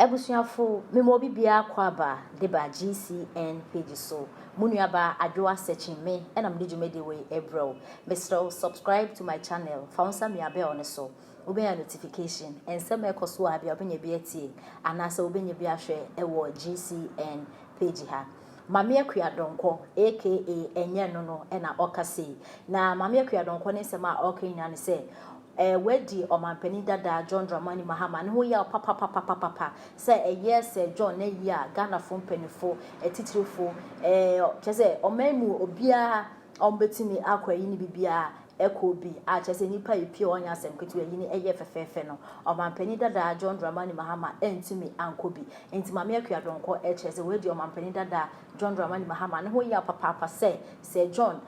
Ebusuafo memobi bia kwaba deba GCN page so munuaba adwoa searching me and I'm djumede way ebro. Mr. Subscribe to my channel. Found some ya be on so. Obe a notification and some ekoso abi obenye bi atie anasa obenye bi ahwe ewo GCN page ha. Mami Akuwa Donko aka enye no na okase na Mami Akuwa Donko ne sema okenya ne se wedi omampani dada John Dramani Mahama ne ho ya papa say yes John na ya Ghana fo mpanifo etitirifo chese omemu obia ombetimi akwa yi ni bibia ekobi a chese nipa epie onya asem ketu yi ni eye fefefe no omampani dada John Dramani Mahama entimi ankobi enti Mami Akuwa Donko chese wedi omampani dada John Dramani Mahama ne ho ya papa say John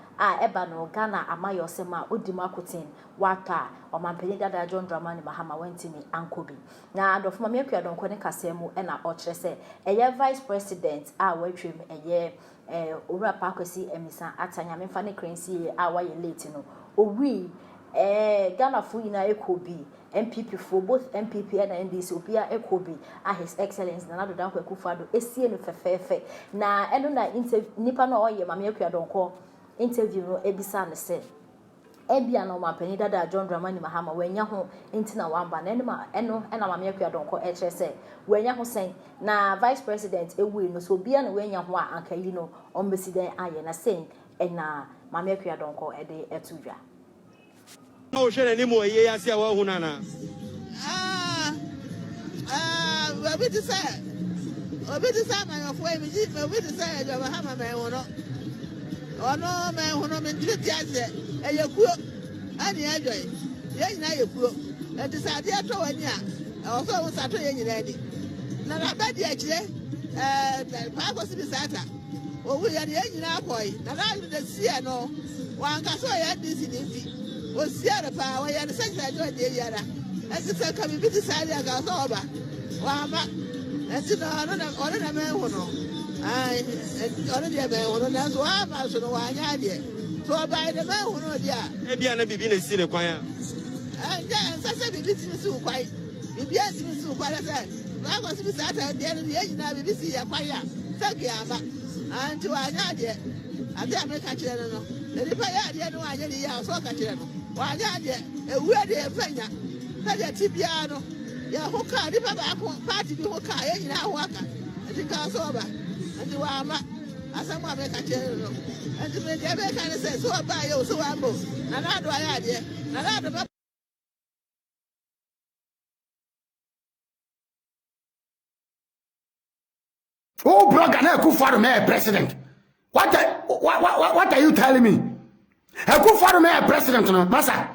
eba no Ghana amayo sema odimakotin wata omampani dada John Dramani Mahama wentimi ankobi na adofo Mami Akuwa Donko ne kasemu na ochre se eye vice president watwem eye owura pakwesi emisa atanya memfa ne krensi waye late no owi Ghana fu ina ekobi MPP for both MPP and NDC obia ekobi his excellence na Nana Danko Akufo-Addo esie no fefefe na eno na nipa na oye Mami Akuwa Donko interview no ebisa ne se ebia na omampani dada John Dramani Mahama wenya ho entina wamba na eno na Mami Akuwa Donko eche se wenya ho sen na vice president ewu no so bia na wenya ho a anka yi no ombesiden aye na sen na Mami Akuwa Donko ede etudwa no share ni mo ye asia wa hunana we be say my of way we be say your Mahama me wono ono me wono me ntiti ase eyekuo ani ajoy ye nyina yekuo enti sa de ato wani a oso wo sato ye nyina di na na ba di akire pa ko si bisata owu ye ye nyina akoi na na de sie no wan ka so ye di si ni o siara pa wa ya se sa jo de yara enti se ka bi ti sa ya ga so ba wa ma enti no na me wono ai ono dia be wono na so ama so no wa nya de so ba de me wono dia e bia na bibi na si ne kwan ja sasa bibi ti si kwai bibi a si si kwai da na ko si sa ta de ni ye nyina bibi si ya kwai a se ke aba anti wa nya de ade America kire no ni pa ya de no wa nya ni ya so ka kire no wa nya de ewu de e fanya na de ti bia no ya ho ka ni pa ba ko party bi ho ka ye nyina ho aka ti ka so ba anti wa ma asamu America kire no anti me de be ka ni se so ba ye so wa mbo na na do ya de na na do oh blogger na Akufo-Addo me president what are you telling me Akufo-Addo me president no masa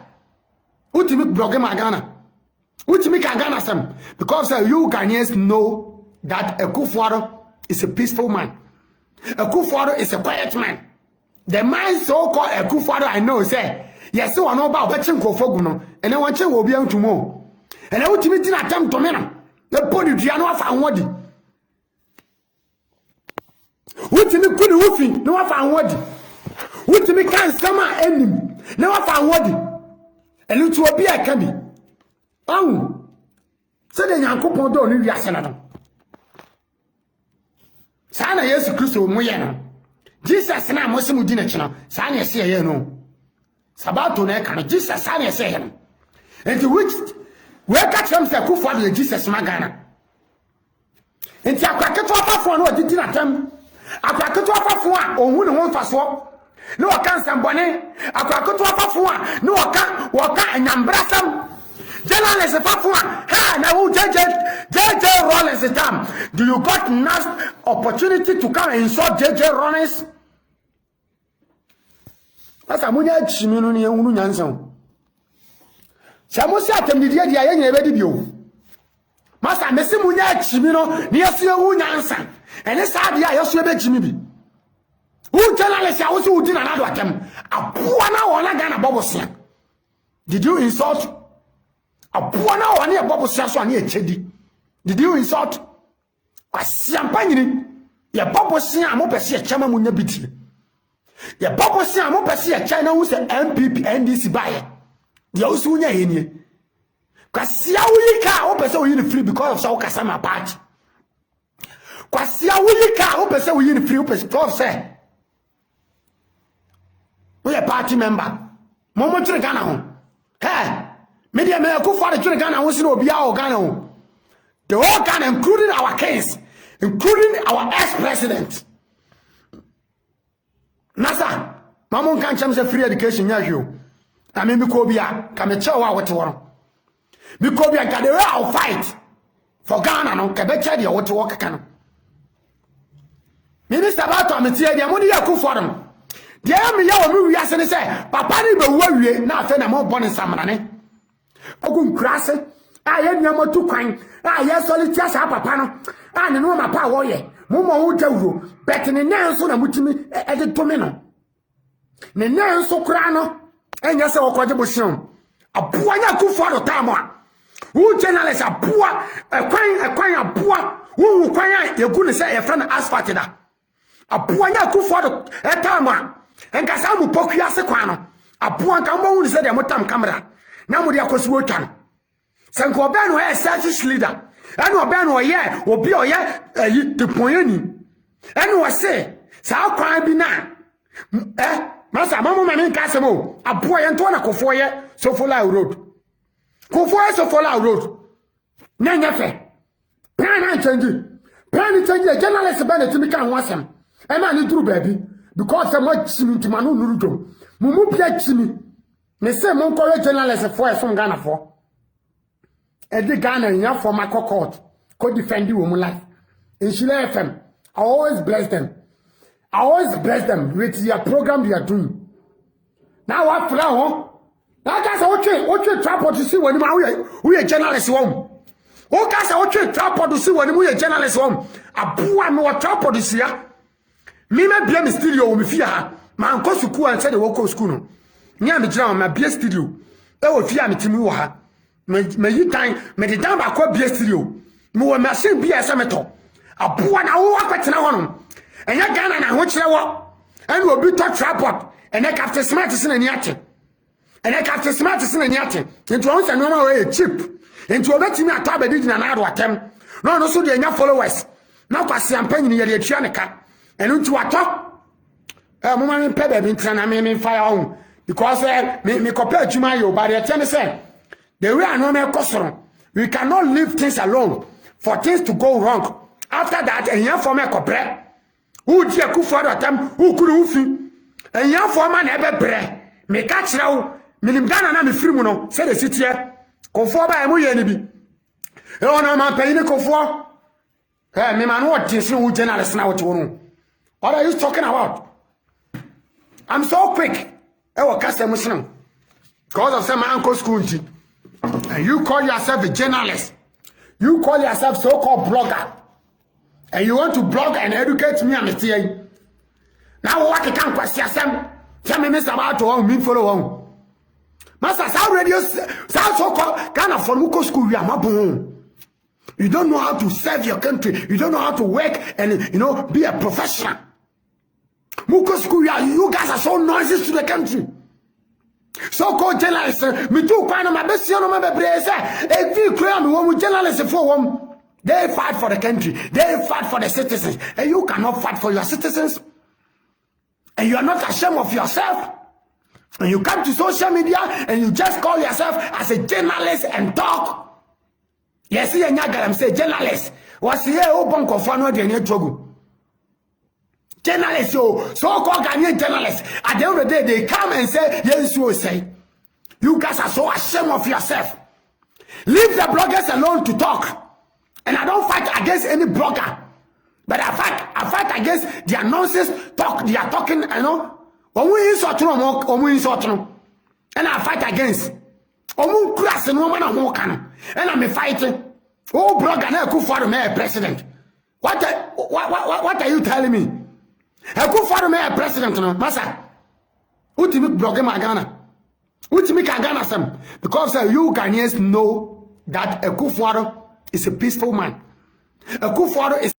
ultimate blogger ma Ghana ultimate Ghana sam because you Ghanaians know that Akufo-Addo is a peaceful man. Akufo-Addo is a quiet man. The man so called Akufo-Addo I know say yes so no ba obechin kofogu no and then one chen will be on tomorrow and then ultimate din attempt to me no the body dua no afa anwodi wutimi kudi wufi no afa anwodi wutimi kan sama enim no afa anwodi enu tu obi aka bi awu se de Nyankopon do no wiase na no sana Yesu Kristo mu ye no Jesus na mosimu di na chino sana yesi ye no sabato na ka no Jesus sana yesi ye no enti which we catch them say Akufo-Addo Jesus magana enti akwaketo afafo no odidi na tam akwaketo afafo a ohun ne ho mfaso ne waka nsambone akwaketo afafo a ne waka anyambrasam journalist afafo a ha na wo JJ Rollins time do you got enough opportunity to come and insult JJ Rollins asa munya chimi no ne ehunu nyansan Samusi atemdi dia ye nyina be di bio masa mesi munya chimi no ne yesu ewu nyansa ene sa dia yesu be chimi bi u journalist a wo so udi na nado atem aboa na wona Ghana bobosia did you insult aboa na wona e bobosia so ane echedi did you insult kwasiampa nyini ye bobosia mo pese e chama munya bitie ye bobosia mo pese e chana wo se MPP NDC bae dia usu nya yenie kwasia uyika wo pese wo yin free because of so kasama party Kwasia wuyi ka wo pese wuyi ni free wo pese prof say. We a party member. Momo tire Ghana ho. Hey, media me Akufo tire Ghana ho si no obi a o Ghana ho. The whole Ghana, including our kings, including our ex-president. Nasa, Mamon can't change the free education near you. I mean, Bikobia, come and show what you want. Bikobia got the real fight for Ghana, no, Quebec, what to walk can. Minister Bato, I'm here, the money I could for them. The army, you are saying, Papa, you will now send a more bonus salmon. Ogun grass, I am your more too kind. Yes, solitaire papa no. I know my power ye. Mama wo jawu. Bet ne nan so na mutimi e de to me no. Ne nan so kra no. Enya se wokoje bosion. Aboa nya Akufo do time a. Wo journalist aboa, ekwan aboa. Wo kwan a yegu ne se e fra na asphalt da. Aboa nya Akufo do e time a. Enka sa mu poku ase kwan no. Aboa nka mo hu ne se de motam camera. Na mo de akosi wo twa no. Sanko oben wo selfish leader. And oben wo ye obi oye the poyeni. And wo say sa kwan bi na masa mamu mami kasemo aboa ye nto na Kofo ye Sofola road. Kofo ye Sofola road. Na nyafe. Plan change. Plan change journalist be na timi kan ho asem. E ma ni duru baby because some what chimi to manu nurudo. Mumu pia chimi. Me say mon ko journalist for e som Ghana for. Every Ghana in your former court could defend the woman life. In Shila FM, I always bless them. I always bless them with your program they are doing. Now what flower? Now guys, what you trap to see when we are journalists home. Oh guys, what you trap to see when we are journalists home. A poor no trap to see ya. Me me blame studio me fear. Man go school and say the work school no. Me am jira my be studio. E wo fear me timi wo ha. Me you time me the down back kwa bia studio me wo machine bia semeto aboa na wo akwetena ho no enya Ghana na ho kire wo en obi to tripod enya captain smart se na ni ate enya captain smart se na ni ate nti won se no ma we cheap nti obetimi ato abedi na na ado atem no so de enya followers na kwase ampanyi ye de atua ne ka enu nti wato mo ma me pe be ntra na me fire on because me kopia adwuma yo ba de tell me say the way I know me kosoro, we cannot leave things alone for things to go wrong. After that, and here for me kopre. Who di Akufo do time, who kuru ufi. And here for man ebe bre. Me catch now, minim Ghana na me free mu no. Say the city here. Kofo ba emu ye ni bi. E ona man pay ni Kofo. Eh, me man what things no journalist na what you. What are you talking about? I'm so quick. E wo kase muslim. Because of some uncle school. And you call yourself a journalist. You call yourself so-called blogger. And you want to blog and educate me, I'm saying. Now what you can't question some. Tell me about to me follow on. Master, South Radio, South so-called Ghana for Muko school, we are mabon. You don't know how to serve your country. You don't know how to work and, be a professional. Muko school, you guys are so noisy to the country. So-called journalists, me too, my best, my brace. If you claim me, one journalists for one, they fight for the country, they fight for the citizens, and you cannot fight for your citizens, and you are not ashamed of yourself, and you come to social media and you just call yourself as a journalist and talk. Yes, you are say journalist. What's here? Open confirm the new trouble. Journalists, so-called Ghanaian journalists, at the end of the day, they come and say, yes, you will say, you guys are so ashamed of yourself. Leave the bloggers alone to talk. And I don't fight against any blogger. But I fight against their nonsense talk. They are talking, And I fight against. And I'm fighting. Oh, blogger, now Akufo Donko president. What are you telling me? Akufo Donko president no masa ultimate blogger ma Ghana ultimate Ghana some because you Ghanaians know that Akufo Donko is a peaceful man. Akufo Donko is